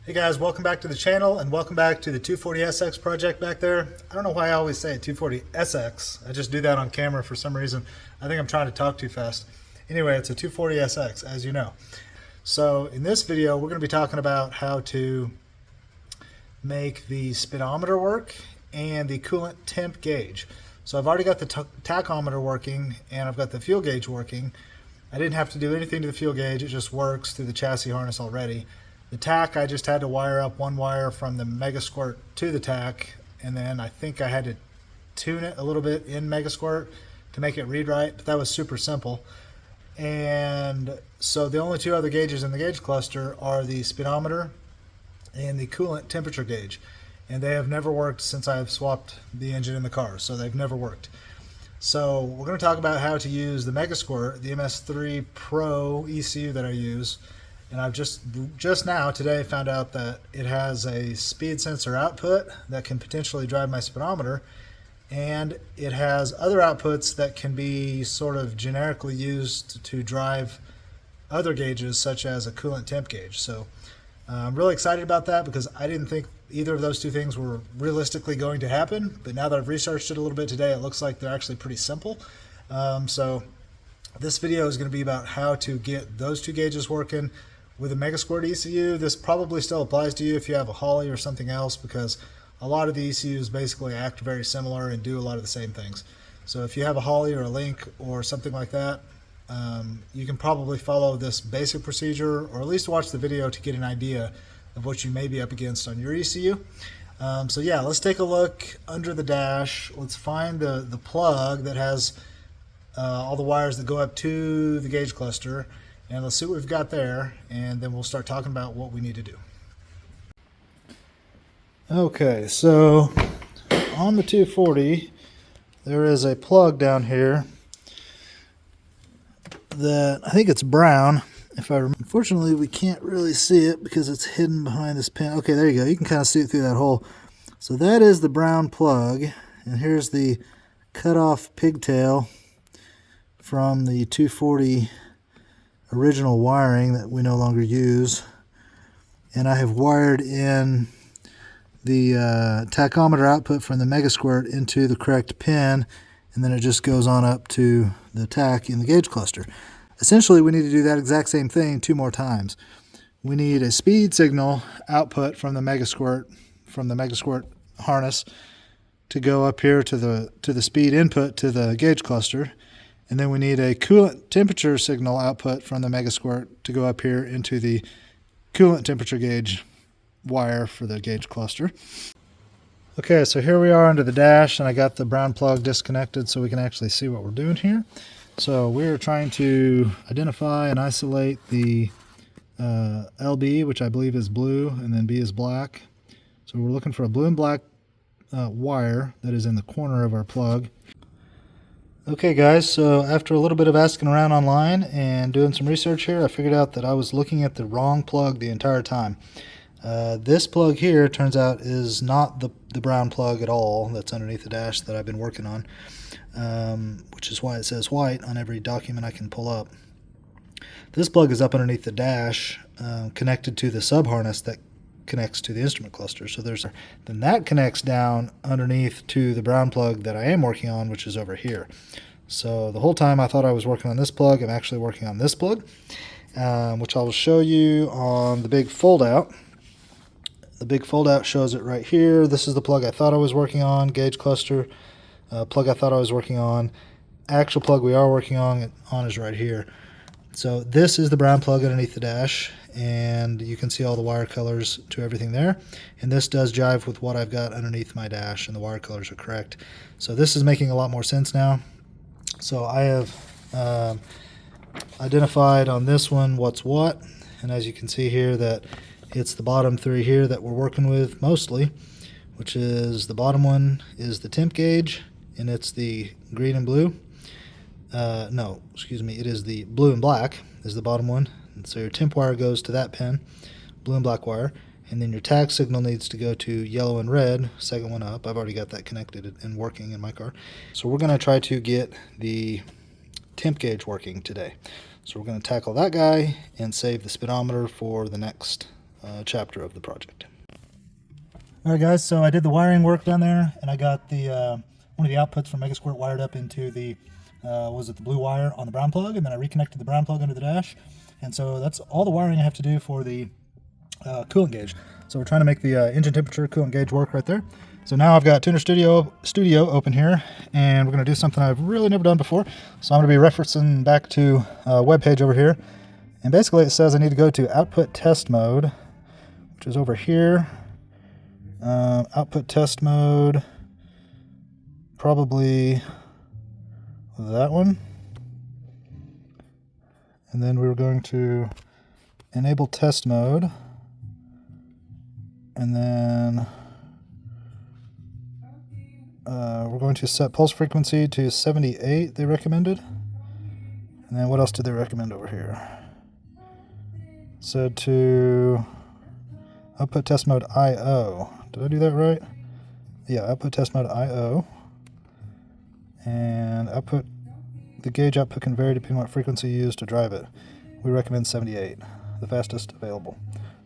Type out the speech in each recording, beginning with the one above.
Hey guys, welcome back to the channel and welcome back to the 240SX project back there. I don't know why I always say 240SX. I just do that on camera for some reason. I think I'm trying to talk too fast. Anyway, it's a 240SX, as you know. So in this video, we're going to be talking about how to make the speedometer work and the coolant temp gauge. So I've already got the tachometer working and I've got the fuel gauge working. I didn't have to do anything to the fuel gauge. It just works through the chassis harness already. The tach, I just had to wire up one wire from the Megasquirt to the tach, and then I think I had to tune it a little bit in Megasquirt to make it read right, but that was super simple. And so the only two other gauges in the gauge cluster are the speedometer and the coolant temperature gauge, and they have never worked since I've swapped the engine in the car, so they've never worked. So we're going to talk about how to use the Megasquirt, the MS3 Pro ECU that I use. And I've just now today found out that it has a speed sensor output that can potentially drive my speedometer, and it has other outputs that can be sort of generically used to drive other gauges such as a coolant temp gauge. So I'm really excited about that because I didn't think either of those two things were realistically going to happen, but now that I've researched it a little bit today, it looks like they're actually pretty simple. So this video is going to be about how to get those two gauges working with a Megasquirt ECU. This probably still applies to you if you have a Holley or something else, because a lot of the ECUs basically act very similar and do a lot of the same things. So if you have a Holley or a Link or something like that, you can probably follow this basic procedure, or at least watch the video to get an idea of what you may be up against on your ECU. So yeah, let's take a look under the dash. Let's find the plug that has all the wires that go up to the gauge cluster, and let's see what we've got there, and then we'll start talking about what we need to do. Okay, so on the 240, there is a plug down here that I think it's brown. If I remember. Unfortunately, we can't really see it because it's hidden behind this pin. Okay, there you go. You can kind of see it through that hole. So that is the brown plug, and here's the cut-off pigtail from the 240 original wiring that we no longer use. And I have wired in the tachometer output from the Megasquirt into the correct pin, and then it just goes on up to the tach in the gauge cluster. Essentially, we need to do that exact same thing 2 more times. We need a speed signal output from the Megasquirt harness to go up here to the speed input to the gauge cluster. And then we need a coolant temperature signal output from the Megasquirt to go up here into the coolant temperature gauge wire for the gauge cluster. Okay, so here we are under the dash, and I got the brown plug disconnected so we can actually see what we're doing here. So we're trying to identify and isolate the LB, which I believe is blue, and then B is black. So we're looking for a blue and black wire that is in the corner of our plug. Okay guys, so after a little bit of asking around online and doing some research here, I figured out that I was looking at the wrong plug the entire time. This plug here, turns out, is not the brown plug at all that's underneath the dash that I've been working on, which is why it says white on every document I can pull up. This plug is up underneath the dash, connected to the sub-harness that connects to the instrument cluster. So then that connects down underneath to the brown plug that I am working on, which is over here. So the whole time I thought I was working on this plug, I'm actually working on this plug, which I will show you on the big fold out. The big fold out shows it right here. This is the plug I thought I was working on, gauge cluster, plug I thought I was working on. Actual plug we are working on is right here. So this is the brown plug underneath the dash, and you can see all the wire colors to everything there. And this does jive with what I've got underneath my dash, and the wire colors are correct. So this is making a lot more sense now. So I have identified on this one what's what, and as you can see here that it's the bottom 3 here that we're working with mostly, which is the bottom one is the temp gauge, and it's the green and blue. No, excuse me, it is the blue and black is the bottom one. And so your temp wire goes to that pin, blue and black wire, and then your tach signal needs to go to yellow and red, second one up. I've already got that connected and working in my car. So we're going to try to get the temp gauge working today. So we're going to tackle that guy and save the speedometer for the next chapter of the project. Alright guys, so I did the wiring work down there, and I got the one of the outputs from Megasquirt wired up into the was it the blue wire on the brown plug, and then I reconnected the brown plug under the dash. And so that's all the wiring I have to do for the coolant gauge. So we're trying to make the engine temperature coolant gauge work right there. So now I've got Tuner Studio open here, and we're going to do something I've really never done before. So I'm going to be referencing back to a web page over here, and basically it says I need to go to output test mode, which is over here. Output test mode, probably that one. And then we were going to enable test mode, and then we're going to set pulse frequency to 78, they recommended. And then what else did they recommend over here? Said to output test mode IO. Did I do that right? Yeah, output test mode IO. And output, the gauge output can vary depending on what frequency you use to drive it. We recommend 78, the fastest available.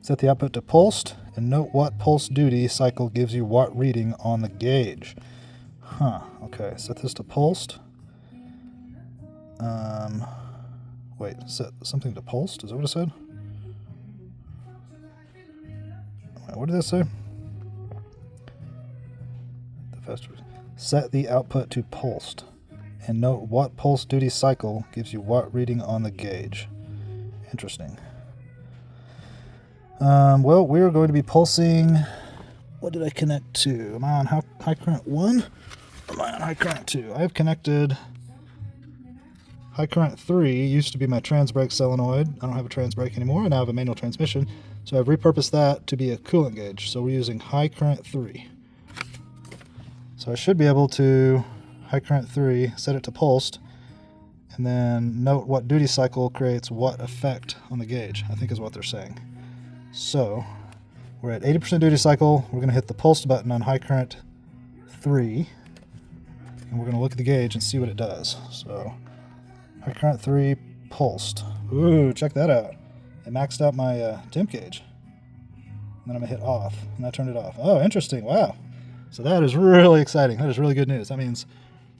Set the output to pulsed, and note what pulse duty cycle gives you what reading on the gauge. Okay, set this to pulsed. Wait, set something to pulsed? Is that what it said? What did that say? The faster. Set the output to pulsed, and note what pulse duty cycle gives you what reading on the gauge. Interesting. Well, we're going to be pulsing. What did I connect to? Am I on high current 1? Or am I on high current 2? I have connected high current 3. Used to be my trans brake solenoid. I don't have a trans brake anymore. I now have a manual transmission. So I've repurposed that to be a coolant gauge. So we're using high current 3. So I should be able to high current 3, set it to pulsed, and then note what duty cycle creates what effect on the gauge, I think is what they're saying. So we're at 80% duty cycle. We're going to hit the pulsed button on high current 3, and we're going to look at the gauge and see what it does. So high current 3 pulsed. Ooh, check that out. It maxed out my temp gauge. And then I'm going to hit off, and that turned it off. Oh, interesting. Wow. So that is really exciting. That is really good news. That means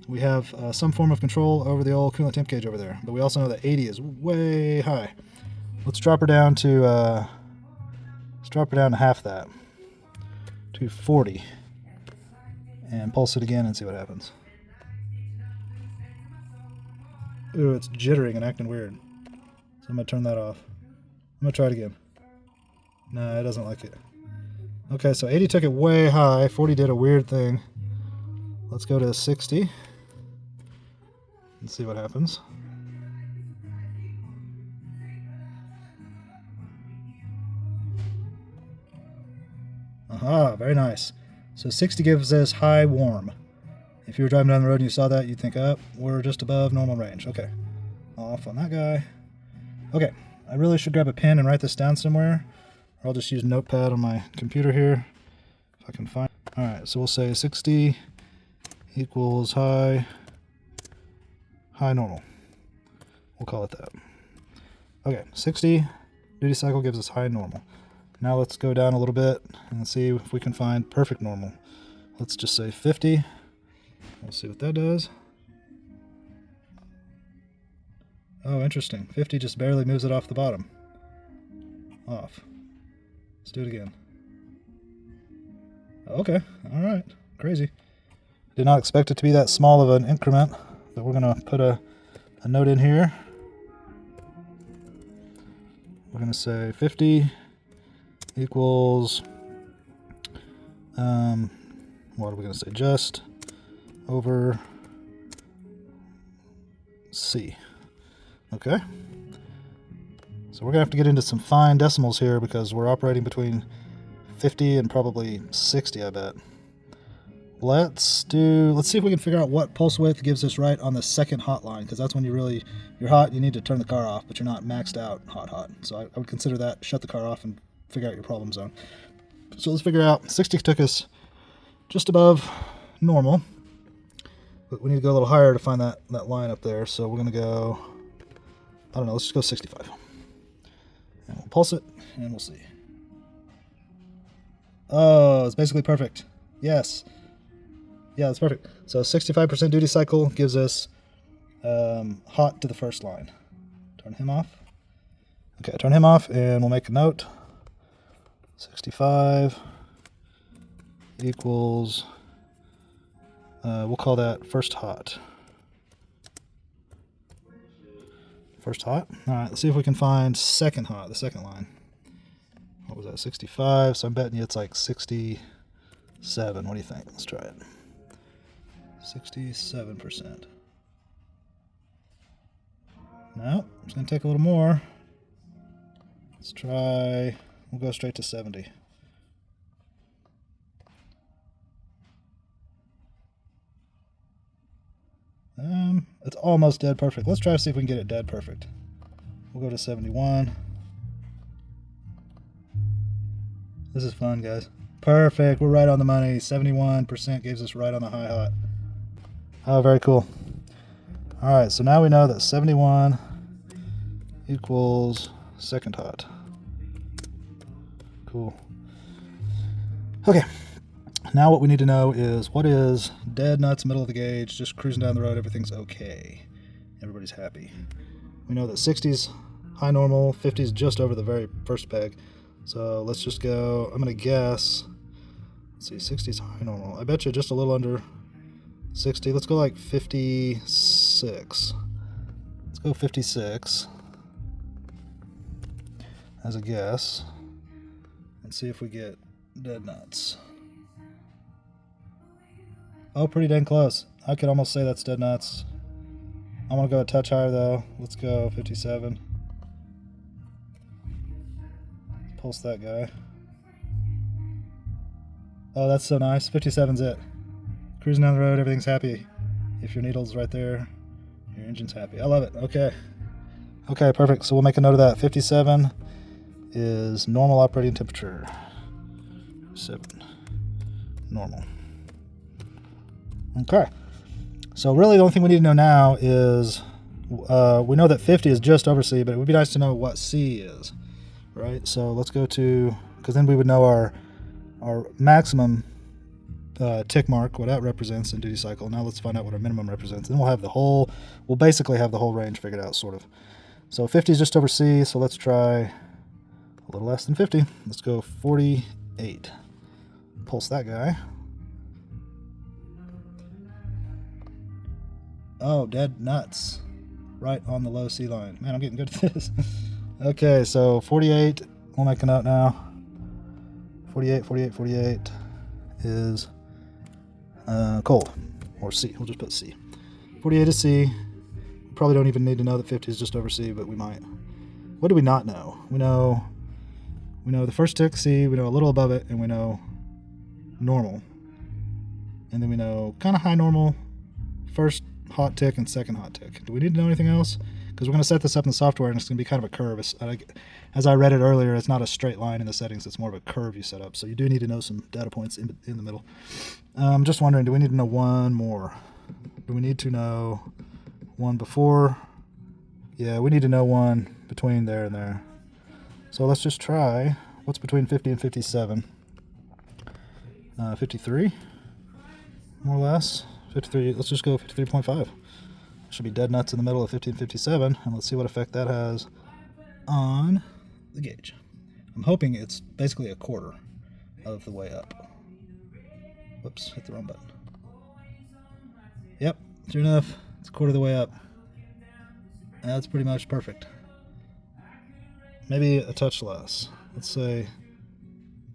we have some form of control over the old coolant temp gauge over there. But we also know that 80 is way high. Let's drop her down to half that, to 40, and pulse it again and see what happens. Ooh, it's jittering and acting weird. So I'm going to turn that off. I'm going to try it again. Nah, it doesn't like it. Okay, so 80 took it way high. 40 did a weird thing. Let's go to 60 and see what happens. Aha, very nice. So 60 gives us high warm. If you were driving down the road and you saw that, you'd think, oh, we're just above normal range. Okay, off on that guy. Okay, I really should grab a pen and write this down somewhere. Or I'll just use Notepad on my computer here, if I can find it. All right, so we'll say 60 equals high normal. We'll call it that. Okay, 60 duty cycle gives us high normal. Now let's go down a little bit and see if we can find perfect normal. Let's just say 50. We'll see what that does. Oh, interesting. 50 just barely moves it off the bottom. Off. Let's do it again. Okay, all right, crazy. Did not expect it to be that small of an increment, but we're gonna put a note in here. We're gonna say 50 equals, what are we gonna say, just over C. Okay. So we're going to have to get into some fine decimals here because we're operating between 50 and probably 60, I bet. Let's see if we can figure out what pulse width gives us right on the second hot line, because that's when you're hot, you need to turn the car off, but you're not maxed out hot. So I would consider that, shut the car off and figure out your problem zone. So let's figure out, 60 took us just above normal, but we need to go a little higher to find that line up there. So we're going to go, I don't know, let's just go 65. And we'll pulse it, and we'll see. Oh, it's basically perfect. Yes. Yeah, that's perfect. So 65% duty cycle gives us hot to the first line. Turn him off. Okay, turn him off, and we'll make a note. 65 equals, we'll call that first hot. First hot. All right, let's see if we can find second hot, the second line. What was that, 65? So I'm betting you it's like 67. What do you think? Let's try it. 67%. No, it's going to take a little more. Let's try, we'll go straight to 70. It's almost dead perfect. Let's try to see if we can get it dead perfect. We'll go to 71. This is fun, guys. Perfect. We're right on the money. 71% gives us right on the high hot. Oh, very cool. All right, so now we know that 71 equals second hot. Cool. Okay. Now what we need to know is what is dead nuts, middle of the gauge, just cruising down the road, everything's okay. Everybody's happy. We know that 60's high normal, 50's just over the very first peg. So let's just go, I'm going to guess, let's see, 60's high normal. I bet you just a little under 60. Let's go like 56. Let's go 56 as a guess and see if we get dead nuts. Oh, pretty dang close. I could almost say that's dead nuts. I want to go a touch higher though. Let's go 57. Pulse that guy. Oh, that's so nice. 57's it. Cruising down the road, everything's happy. If your needle's right there, your engine's happy. I love it. Okay. Okay, perfect. So we'll make a note of that. 57 is normal operating temperature. 7. Normal. Okay. So really the only thing we need to know now is we know that 50 is just over C, but it would be nice to know what C is, right? So let's go to, because then we would know our maximum tick mark, what that represents in duty cycle. Now let's find out what our minimum represents. Then we'll basically have the whole range figured out, sort of. So 50 is just over C, so let's try a little less than 50. Let's go 48. Pulse that guy. Oh, dead nuts. Right on the low C line. Man, I'm getting good at this. Okay, so 48, we'll make a note now. 48 is cold, or C. We'll just put C. 48 is C. We probably don't even need to know that 50 is just over C, but we might. What do we not know? We know the first tick, C, we know a little above it, and we know normal. And then we know kind of high normal, first hot tick and second hot tick. Do we need to know anything else? Because we're going to set this up in the software, and it's going to be kind of a curve. As I read it earlier, it's not a straight line in the settings. It's more of a curve you set up. So you do need to know some data points in the middle. I'm just wondering, do we need to know one more? Do we need to know one before? Yeah, we need to know one between there and there. So let's just try what's between 50 and 57. 53, more or less. 53, let's just go 53.5. Should be dead nuts in the middle of 50 and 57, and let's see what effect that has on the gauge. I'm hoping it's basically a quarter of the way up. Whoops, hit the wrong button. Yep, sure enough, it's a quarter of the way up. That's pretty much perfect. Maybe a touch less. Let's say,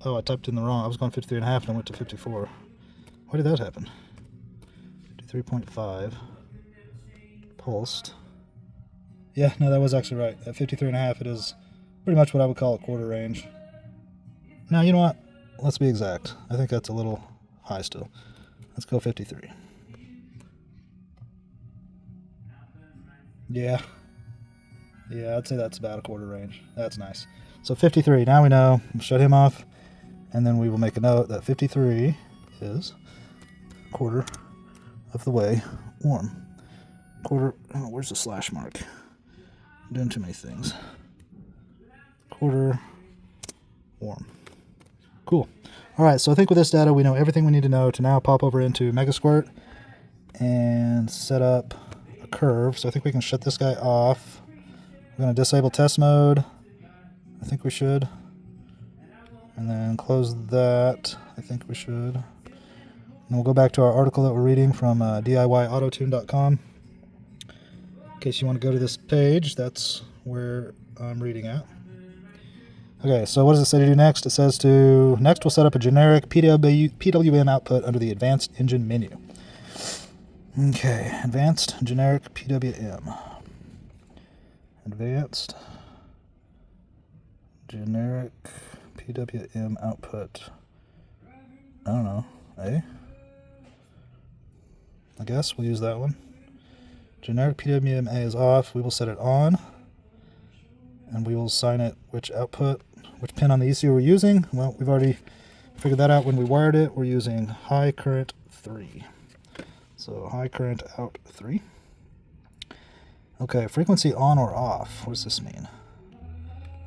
oh, I typed in the wrong. I was going 53.5 and I went to 54. Why did that happen? 53.5 pulsed. Yeah, no, that was actually right. At 53.5, it is pretty much what I would call a quarter range. Now, you know what? Let's be exact. I think that's a little high still. Let's go 53. Yeah, I'd say that's about a quarter range. That's nice. So 53, now we know. We'll shut him off, and then we will make a note that 53 is a quarter of the way warm. Quarter, oh, where's the slash mark? I'm doing too many things. Quarter warm. Cool. Alright, so I think with this data we know everything we need to know to now pop over into Megasquirt and set up a curve. So I think we can shut this guy off. We're going to disable test mode. I think we should. And then close that. I think we should. And we'll go back to our article that we're reading from DIYAutotune.com. In case you want to go to this page, that's where I'm reading at. Okay, so what does it say to do next? It says next we'll set up a generic PWM output under the Advanced Engine menu. Okay, Advanced Generic PWM. Advanced Generic PWM output. I don't know, I guess we'll use that one. Generic PWM A is off. We will set it on. And we will assign it which pin on the ECU we're using. Well, we've already figured that out when we wired it. We're using high current 3. So high current out 3. Okay, frequency on or off. What does this mean?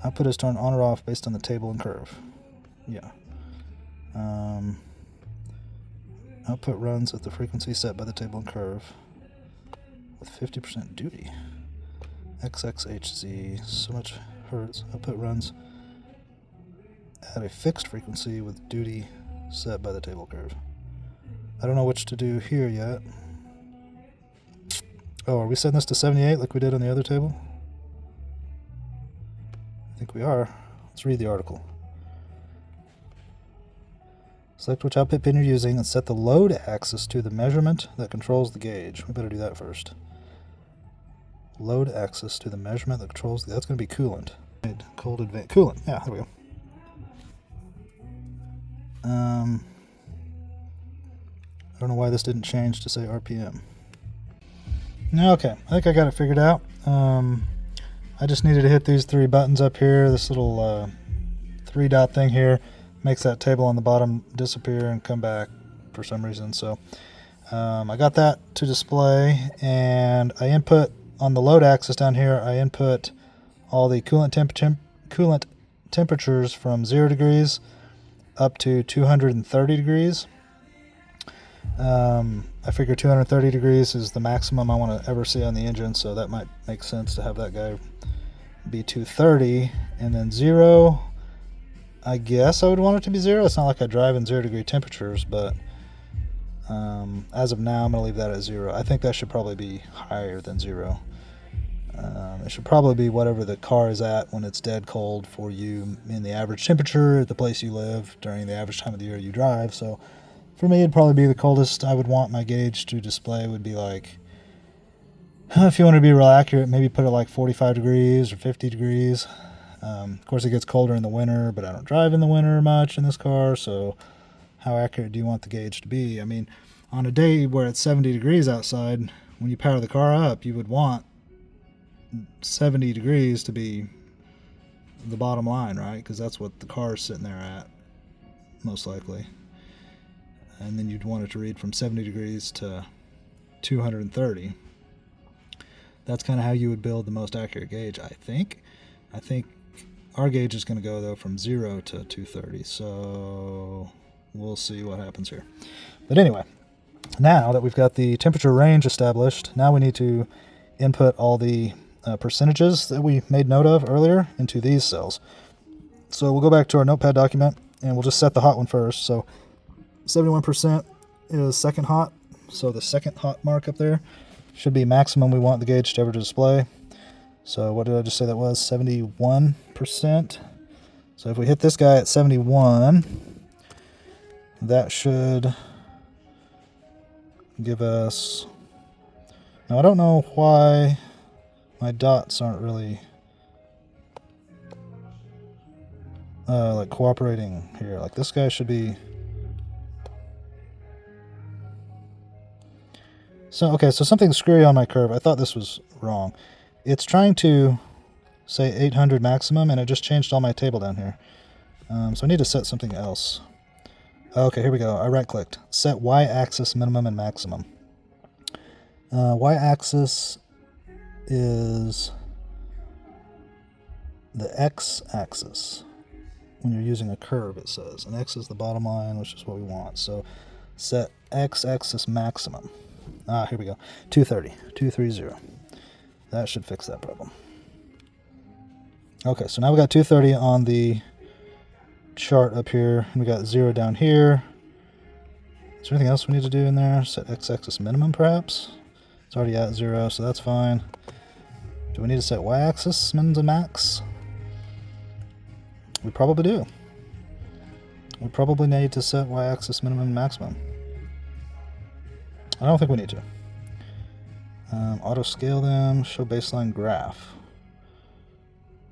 Output is turned on or off based on the table and curve. Yeah. Output runs at the frequency set by the table and curve with 50% duty. XXHZ, so much hertz. Output runs at a fixed frequency with duty set by the table curve. I don't know which to do here yet. Oh, are we setting this to 78 like we did on the other table? I think we are. Let's read the article. Select which output pin you're using and set the load axis to the measurement that controls the gauge. We better do that first. Load axis to the measurement that controls that's going to be coolant. Cold advance coolant. Yeah, there we go. I don't know why this didn't change to say RPM. Okay, I think I got it figured out. I just needed to hit these 3 buttons up here. This little 3-dot thing here makes that table on the bottom disappear and come back for some reason. So I got that to display, and I input on the load axis down here. I input all the coolant temperatures from 0 degrees up to 230 degrees. I figure 230 degrees is the maximum I want to ever see on the engine, so that might make sense to have that guy be 230. And then 0, I guess I would want it to be 0. It's not like I drive in 0 degree temperatures, but as of now I'm going to leave that at 0. I think that should probably be higher than 0. It should probably be whatever the car is at when it's dead cold for you in the average temperature at the place you live during the average time of the year you drive. So for me, it'd probably be the coldest I would want my gauge to display would be like, if you want to be real accurate, maybe put it like 45 degrees or 50 degrees. Of course, it gets colder in the winter, but I don't drive in the winter much in this car, so how accurate do you want the gauge to be? I mean, on a day where it's 70 degrees outside, when you power the car up, you would want 70 degrees to be the bottom line, right? Because that's what the car is sitting there at, most likely. And then you'd want it to read from 70 degrees to 230. That's kind of how you would build the most accurate gauge, I think. I think our gauge is going to go, though, from 0 to 230. So we'll see what happens here. But anyway, now that we've got the temperature range established, now we need to input all the percentages that we made note of earlier into these cells. So we'll go back to our notepad document, and we'll just set the hot one first. So 71% is second hot, so the second hot mark up there should be maximum we want the gauge to ever display. So what did I just say that was? 71%. So if we hit this guy at 71, that should give us... Now I don't know why my dots aren't really like cooperating here. Like this guy should be... So, okay, so something's screwy on my curve. I thought this was wrong. It's trying to say 800 maximum, and it just changed all my table down here. So I need to set something else. Okay, here we go. I right-clicked. Set Y-axis minimum and maximum. Y-axis is the X-axis. when you're using a curve, it says. And X is the bottom line, which is what we want. So set X-axis maximum. Here we go. 230. 230. That should fix that problem. Okay, so now we got 230 on the chart up here. And we got 0 down here. Is there anything else we need to do in there? Set X-axis minimum, perhaps? It's already at 0, so that's fine. Do we need to set Y-axis min to max? We probably do. We probably need to set Y-axis minimum and maximum. I don't think we need to. Auto scale them. Show baseline graph.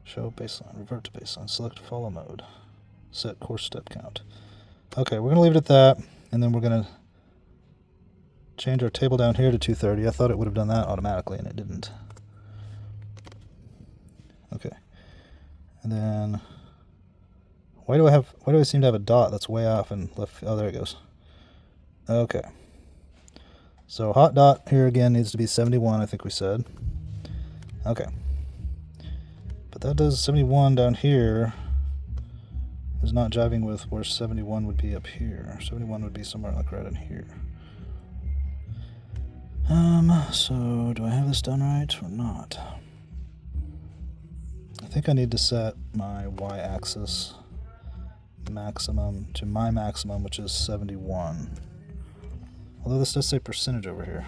Show baseline. Revert to baseline. Select follow mode. Set course step count. Okay, we're going to leave it at that. And then we're going to change our table down here to 230. I thought it would have done that automatically, and it didn't. Okay. And then why do I seem to have a dot that's way off and left? Oh, there it goes. Okay. So hot dot here again needs to be 71, I think we said. Okay. But that does 71 down here is not jiving with where 71 would be up here. 71 would be somewhere like right in here. So do I have this done right or not? I think I need to set my y-axis maximum to my maximum, which is 71. Although this does say percentage over here.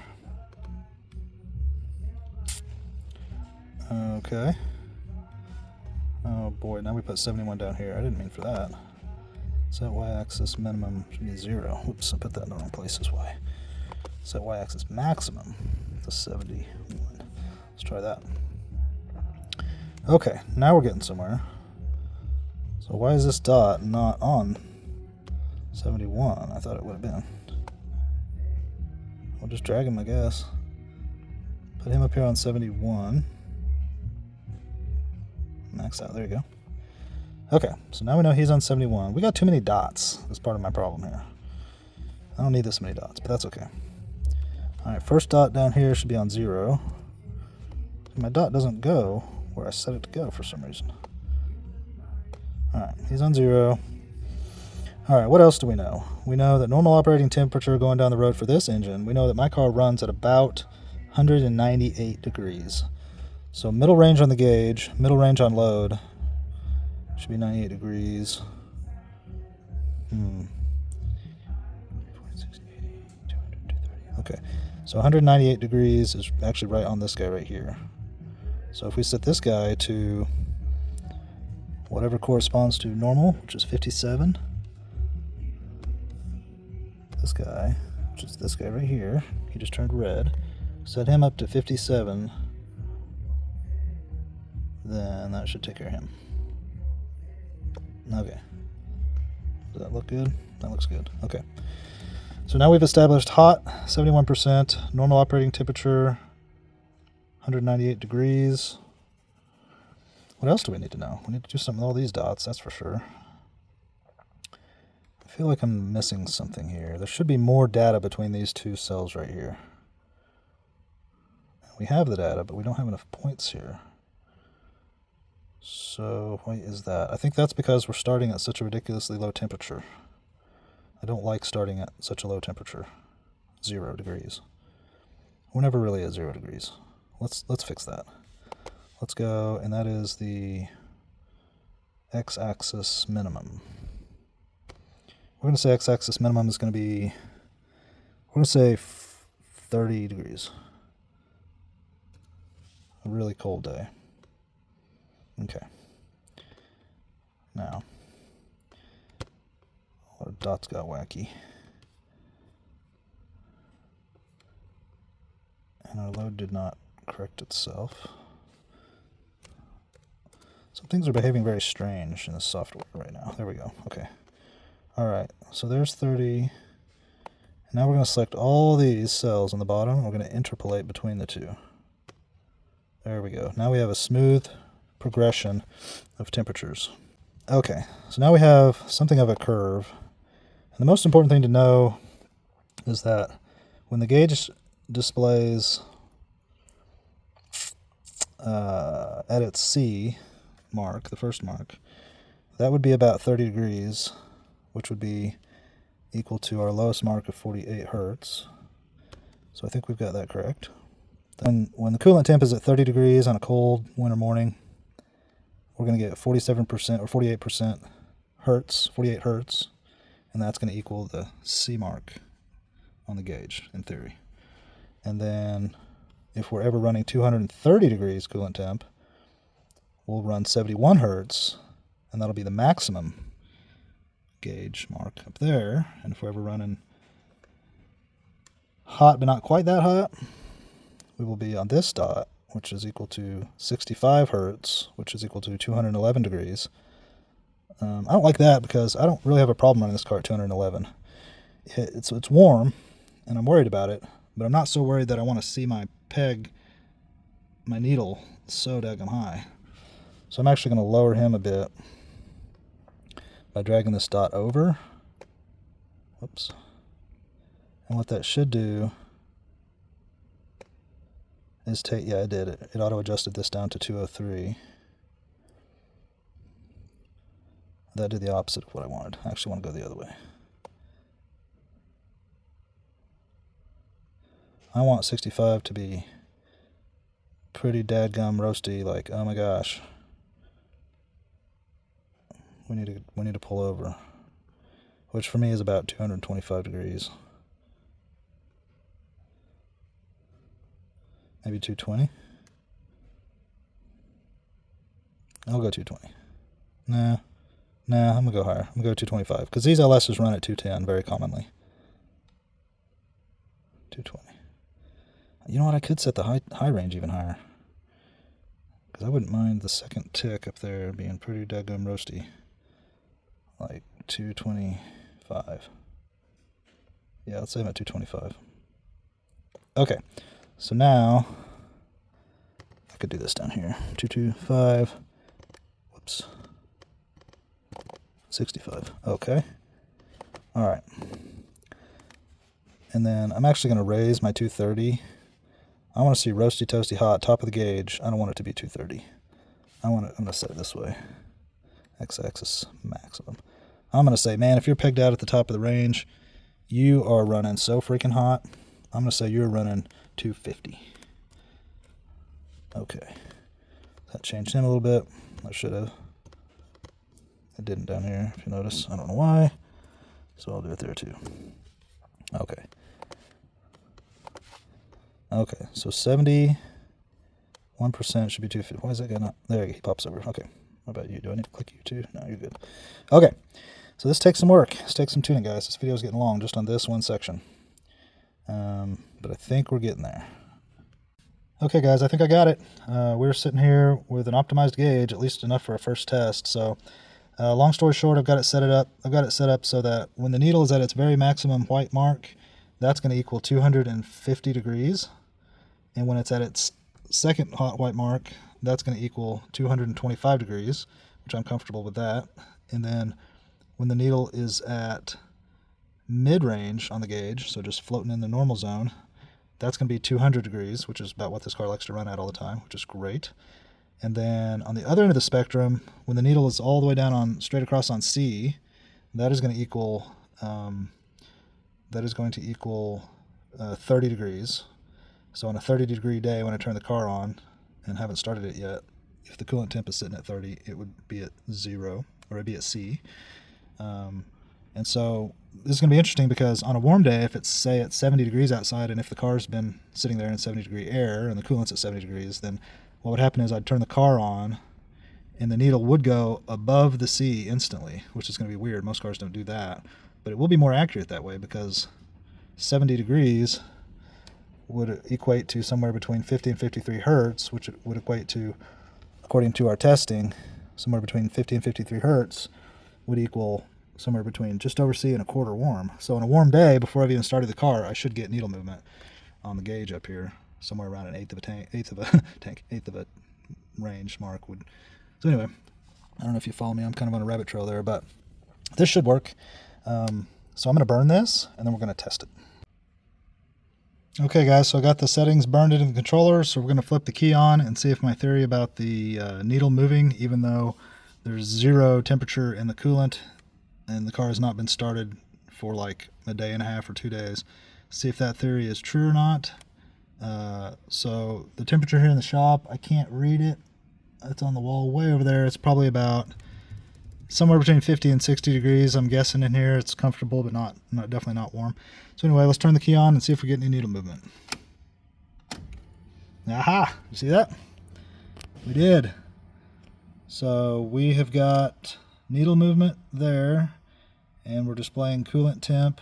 Okay. Oh boy, now we put 71 down here. I didn't mean for that. Set y-axis minimum should be 0. Oops, I put that in the wrong place as y. Set y-axis maximum to 71. Let's try that. Okay, now we're getting somewhere. So why is this dot not on 71? I thought it would have been. We'll just drag him, I guess. Put him up here on 71. Max out, there you go. Okay, so now we know he's on 71. We got too many dots. That's part of my problem here. I don't need this many dots, but that's okay. Alright, first dot down here should be on 0. My dot doesn't go where I set it to go for some reason. Alright, he's on 0. Alright, what else do we know? We know that normal operating temperature going down the road for this engine, we know that my car runs at about 198 degrees. So middle range on the gauge, middle range on load, should be 98 degrees. Okay, so 198 degrees is actually right on this guy right here. So if we set this guy to whatever corresponds to normal, which is 57, this guy, which is this guy right here, he just turned red, set him up to 57, then that should take care of him. Okay. Does that look good? That looks good. Okay. So now we've established hot, 71%, normal operating temperature, 198 degrees. What else do we need to know? We need to do something with all these dots, that's for sure. I feel like I'm missing something here. There should be more data between these two cells right here. We have the data, but we don't have enough points here. So why is that? I think that's because we're starting at such a ridiculously low temperature. I don't like starting at such a low temperature. 0 degrees. We're never really at 0 degrees. Let's fix that. Let's go, and that is the x-axis minimum. We're going to say x-axis minimum is going to be, we're going to say 30 degrees. A really cold day. Okay. Now, our dots got wacky. And our load did not correct itself. Some things are behaving very strange in this software right now. There we go. Okay. Alright, so there's 30. And now we're going to select all these cells on the bottom. We're going to interpolate between the two. There we go. Now we have a smooth progression of temperatures. Okay, so now we have something of a curve. And the most important thing to know is that when the gauge displays at its C mark, the first mark, that would be about 30 degrees, which would be equal to our lowest mark of 48 hertz. So I think we've got that correct. Then when the coolant temp is at 30 degrees on a cold winter morning, we're going to get 47% or 48% hertz, 48 hertz, and that's going to equal the C mark on the gauge in theory. And then if we're ever running 230 degrees coolant temp, we'll run 71 hertz, and that'll be the maximum gauge mark up there. And if we're ever running hot but not quite that hot, we will be on this dot, which is equal to 65 hertz, which is equal to 211 degrees. I don't like that because I don't really have a problem running this car at 211. It's warm, and I'm worried about it, but I'm not so worried that I want to see my peg, my needle, so daggum high. So I'm actually going to lower him a bit by dragging this dot over. Whoops. And what that should do is take, yeah, it did. It auto-adjusted this down to 203. That did the opposite of what I wanted. I actually want to go the other way. I want 65 to be pretty dadgum roasty, like, oh my gosh. We need to pull over, which for me is about 225 degrees. Maybe 220. I'll go 220. Nah, I'm gonna go higher. I'm gonna go 225 because these LSs run at 210 very commonly. 220. You know what? I could set the high range even higher because I wouldn't mind the second tick up there being pretty daggum roasty. Like 225. Yeah, let's say I'm at 225. Okay, so now I could do this down here. 225. Whoops. 65. Okay. All right. And then I'm actually going to raise my 230. I want to see roasty, toasty, hot, top of the gauge. I don't want it to be 230. I'm going to set it this way. X-axis maximum. I'm going to say, man, if you're pegged out at the top of the range, you are running so freaking hot. I'm going to say you're running 250. Okay. That changed him a little bit. I should have. It didn't down here, if you notice. I don't know why. So I'll do it there too. Okay. Okay, so 71% should be 250. Why is that guy not? There he pops over. Okay. What about you? Do I need to click you too? No, you're good. Okay. So this takes some work. This takes some tuning, guys. This video is getting long just on this one section. But I think we're getting there. Okay, guys, I think I got it. We're sitting here with an optimized gauge, at least enough for a first test. So long story short, I've got it set up so that when the needle is at its very maximum white mark, that's going to equal 250 degrees. And when it's at its second hot white mark, that's going to equal 225 degrees, which I'm comfortable with that. And then when the needle is at mid-range on the gauge, so just floating in the normal zone, that's going to be 200 degrees, which is about what this car likes to run at all the time, which is great. And then on the other end of the spectrum, when the needle is all the way down on straight across on C, that is going to equal 30 degrees. So on a 30-degree day, when I turn the car on and haven't started it yet, if the coolant temp is sitting at 30, it would be at 0, or it'd be at C. And so this is going to be interesting because on a warm day, if it's, say, at 70 degrees outside, and if the car's been sitting there in 70-degree air and the coolant's at 70 degrees, then what would happen is I'd turn the car on and the needle would go above the C instantly, which is going to be weird. Most cars don't do that. But it will be more accurate that way because 70 degrees would equate to somewhere between 50 and 53 hertz, which would equate to, according to our testing, somewhere between 50 and 53 hertz would equal somewhere between just over C and a quarter warm. So on a warm day, before I've even started the car, I should get needle movement on the gauge up here, somewhere around an eighth of a range mark would. So anyway, I don't know if you follow me. I'm kind of on a rabbit trail there, but this should work. So I'm going to burn this, and then we're going to test it. Okay, guys, so I got the settings burned into the controller, so we're going to flip the key on and see if my theory about the needle moving, even though there's 0 temperature in the coolant, and the car has not been started for like a day and a half or 2 days. See if that theory is true or not. So the temperature here in the shop, I can't read it. It's on the wall way over there. It's probably about somewhere between 50 and 60 degrees. I'm guessing in here. It's comfortable, but not definitely not warm. So anyway, let's turn the key on and see if we get any needle movement. Aha! You see that? We did. So we have got needle movement there, and we're displaying coolant temp,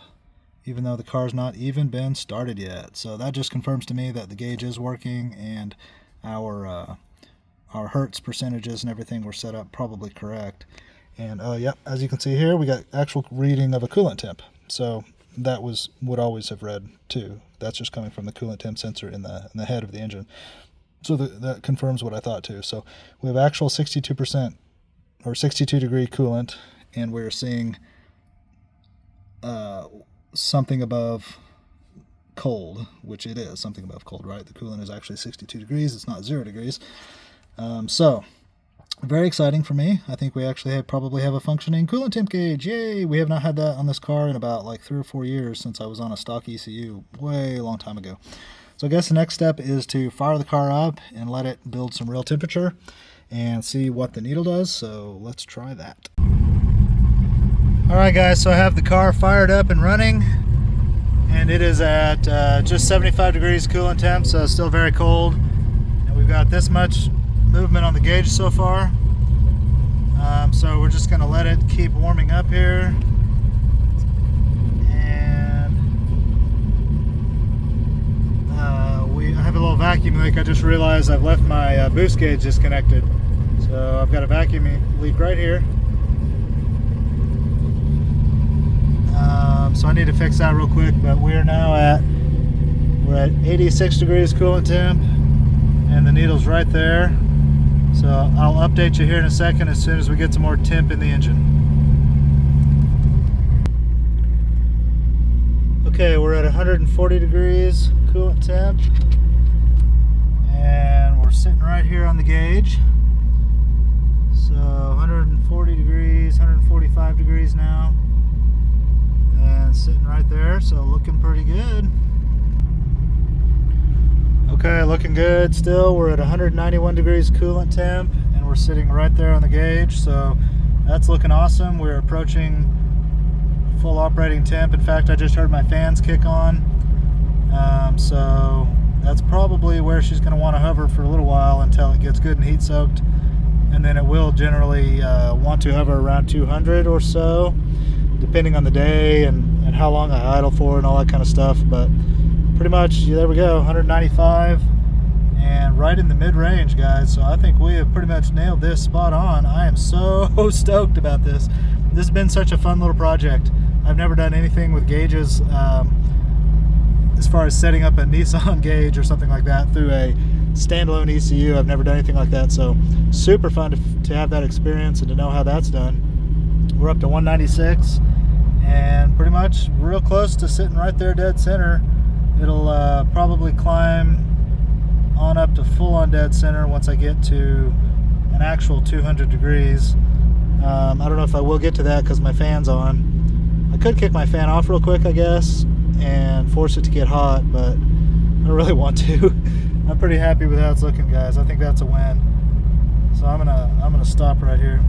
even though the car's not even been started yet. So that just confirms to me that the gauge is working, and our hertz percentages and everything were set up probably correct. And yep, as you can see here, we got actual reading of a coolant temp. So that would always have read too. That's just coming from the coolant temp sensor in the head of the engine. So that confirms what I thought too. So we have actual 62% or 62 degree coolant, and we're seeing something above cold, which it is something above cold, right? The coolant is actually 62 degrees. It's not 0 degrees. So very exciting for me. I think we actually probably have a functioning coolant temp gauge. Yay! We have not had that on this car in about like 3 or 4 years since I was on a stock ECU way a long time ago. So I guess the next step is to fire the car up and let it build some real temperature and see what the needle does. So let's try that. Alright guys, so I have the car fired up and running, and it is at just 75 degrees coolant temp, so it's still very cold. And we've got this much movement on the gauge so far. So we're just going to let it keep warming up here. I have a little vacuum leak. I just realized I've left my boost gauge disconnected. So I've got a vacuum leak right here. So I need to fix that real quick, but we're at 86 degrees coolant temp, and the needle's right there. So I'll update you here in a second as soon as we get some more temp in the engine. Okay, we're at 140 degrees coolant temp, and we're sitting right here on the gauge. So 140 degrees, 145 degrees now, and sitting right there, so looking pretty good. Okay, looking good still. We're at 191 degrees coolant temp, and we're sitting right there on the gauge, so that's looking awesome. We're approaching full operating temp. In fact, I just heard my fans kick on, so that's probably where she's going to want to hover for a little while until it gets good and heat soaked, and then it will generally want to hover around 200 or so, depending on the day and how long I idle for and all that kind of stuff. But pretty much, yeah, there we go, 195, and right in the mid-range, guys. So I think we have pretty much nailed this spot on. I am so stoked about this. This has been such a fun little project. I've never done anything with gauges as far as setting up a Nissan gauge or something like that through a standalone ECU. I've never done anything like that, so super fun to have that experience and to know how that's done. We're up to 196, and pretty much real close to sitting right there dead center. It'll probably climb on up to full on dead center once I get to an actual 200 degrees. I don't know if I will get to that because my fan's on. I could kick my fan off real quick, I guess, and force it to get hot, but I don't really want to. I'm pretty happy with how it's looking, guys. I think that's a win. So I'm gonna stop right here.